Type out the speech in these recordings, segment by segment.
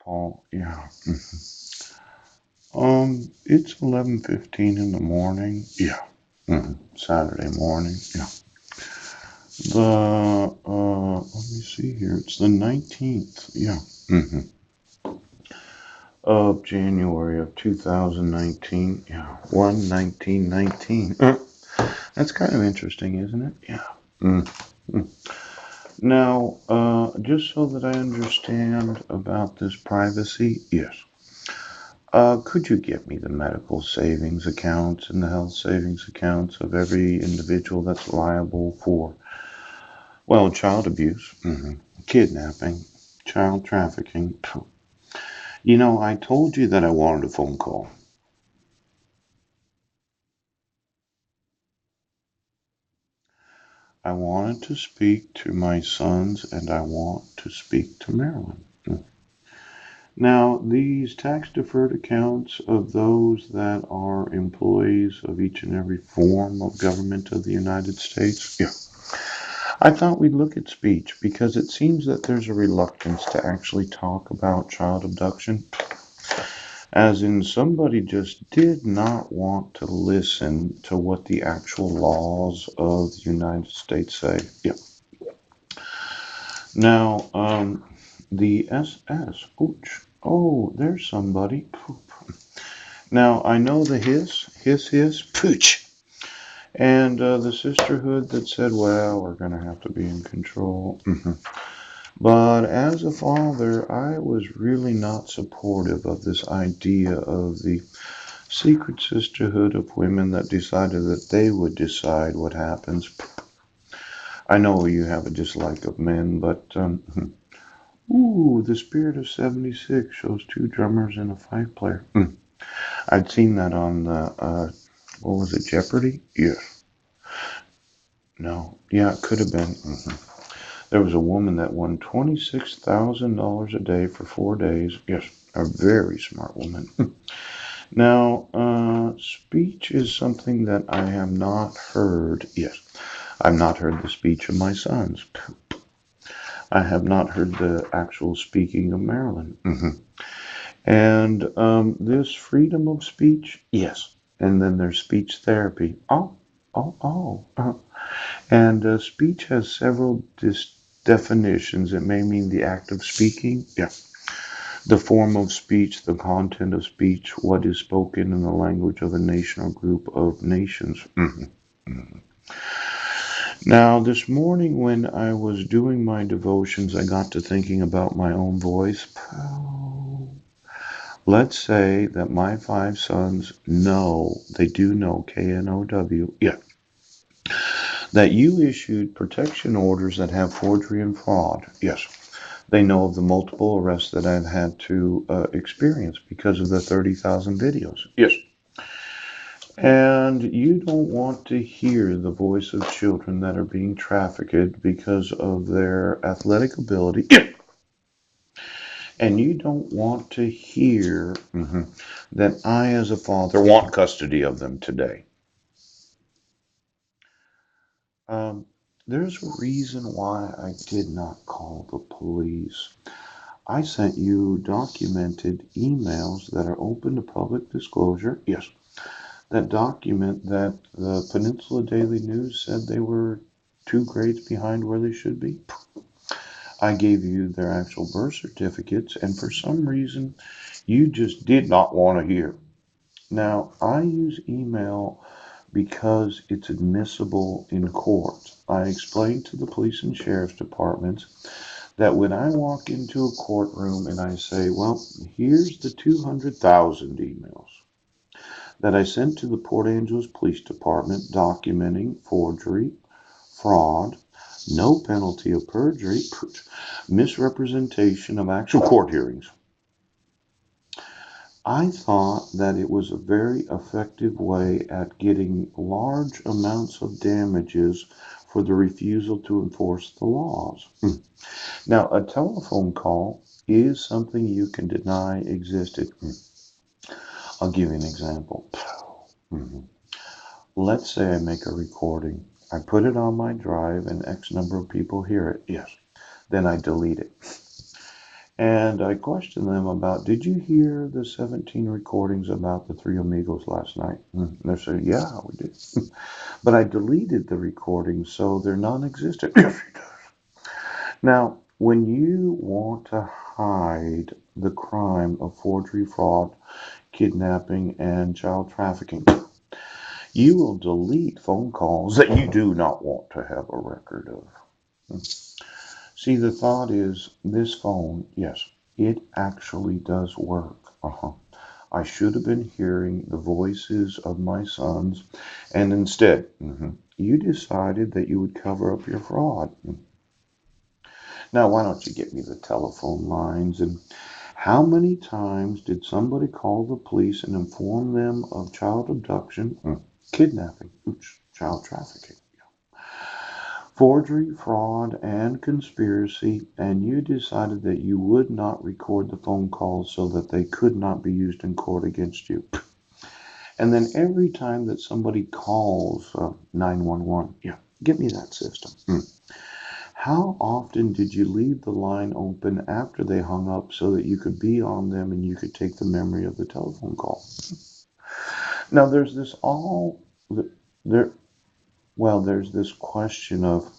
Paul. Yeah. It's 11:15 in the morning. Yeah. Saturday morning. Yeah. Let me see here. It's the 19th. Yeah. hmm Of January of 2019. Yeah. 1/19/19. That's kind of interesting, isn't it? Yeah. Mm. Now, just so that I understand about this privacy, yes. Could you get me the medical savings accounts and the health savings accounts of every individual that's liable for, well, child abuse, kidnapping, child trafficking? You know, I told you that I wanted a phone call. I wanted to speak to my sons and I want to speak to Marilyn. Now, these tax deferred accounts of those that are employees of each and every form of government of the United States, yeah. I thought we'd look at speech because it seems that there's a reluctance to actually talk about child abduction, as in somebody just did not want to listen to what the actual laws of the United States say. Yeah. Now, the SS. Ouch. Oh, there's somebody. Poop. Now, I know the hiss, pooch. And the sisterhood that said, well, we're going to have to be in control. But as a father, I was really not supportive of this idea of the secret sisterhood of women that decided that they would decide what happens. I know you have a dislike of men, but ooh, the spirit of 76 shows two drummers and a fife player. I'd seen that on the what was it, Jeopardy? Yes. No. Yeah, it could have been. There was a woman that won $26,000 a day for 4 days. Yes, a very smart woman. Now, speech is something that I have not heard. Yes, I've not heard the speech of my sons. I have not heard the actual speaking of Marilyn. And this freedom of speech, yes. And then there's speech therapy. Oh. And speech has several definitions. It may mean the act of speaking. Yeah. The form of speech, the content of speech, what is spoken in the language of a nation or group of nations. Now, this morning when I was doing my devotions, I got to thinking about my own voice. Let's say that my five sons know, they do know KNOW, yeah, that you issued protection orders that have forgery and fraud. Yes. They know of the multiple arrests that I've had to experience because of the 30,000 videos. Yes. And you don't want to hear the voice of children that are being trafficked because of their athletic ability. And you don't want to hear that I, as a father, want custody of them today. Um, there's a reason why I did not call the police. I sent you documented emails that are open to public disclosure. Yes, that document that the Peninsula Daily News said they were 2 grades behind where they should be. I gave you their actual birth certificates, and for some reason, you just did not want to hear. Now, I use email because it's admissible in court. I explained to the police and sheriff's departments that when I walk into a courtroom and I say, well, here's the 200,000 emails that I sent to the Port Angeles Police Department documenting forgery, fraud, no penalty of perjury, misrepresentation of actual court hearings. I thought that it was a very effective way at getting large amounts of damages for the refusal to enforce the laws. Now, a telephone call is something you can deny existed. I'll give you an example. Let's say I make a recording. I put it on my drive and X number of people hear it. Yes. Then I delete it. And I questioned them about, did you hear the 17 recordings about the Three Amigos last night? And they said, yeah, we did. But I deleted the recordings, so they're non-existent. Yes, he does. Now, when you want to hide the crime of forgery, fraud, kidnapping, and child trafficking, you will delete phone calls that you do not want to have a record of. See, the thought is this phone, yes, it actually does work. I should have been hearing the voices of my sons, and instead, you decided that you would cover up your fraud. Now, why don't you get me the telephone lines? And how many times did somebody call the police and inform them of child abduction, kidnapping, child trafficking, forgery, fraud, and conspiracy, and you decided that you would not record the phone calls so that they could not be used in court against you? And then every time that somebody calls 911, yeah, get me that system. How often did you leave the line open after they hung up so that you could be on them and you could take the memory of the telephone call? Now there's this all there. Well, there's this question of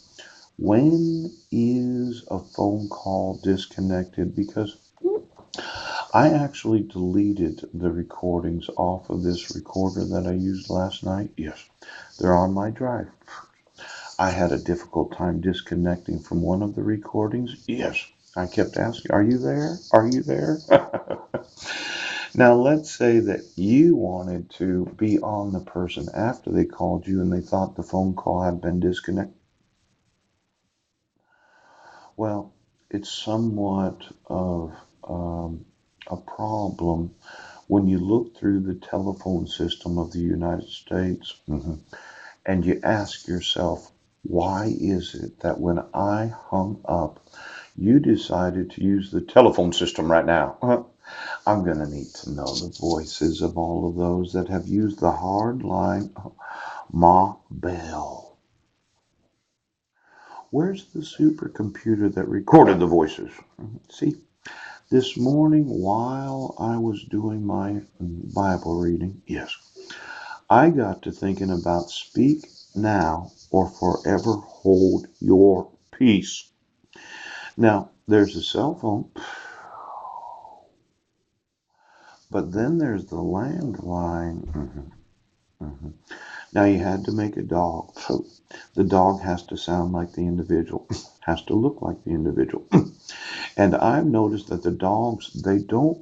when is a phone call disconnected? Because I actually deleted the recordings off of this recorder that I used last night. Yes, they're on my drive. I had a difficult time disconnecting from one of the recordings. Yes, I kept asking, are you there? Are you there? Now, let's say that you wanted to be on the person after they called you and they thought the phone call had been disconnected. Well, it's somewhat of a problem when you look through the telephone system of the United States, and you ask yourself, why is it that when I hung up, you decided to use the telephone system right now? I'm going to need to know the voices of all of those that have used the hard line. Ma Bell. Where's the supercomputer that recorded the voices? See, this morning while I was doing my Bible reading, yes, I got to thinking about speak now or forever hold your peace. Now, there's a cell phone, but then there's the landline. Now, you had to make a dog, so the dog has to sound like the individual, has to look like the individual. And I've noticed that the dogs, they don't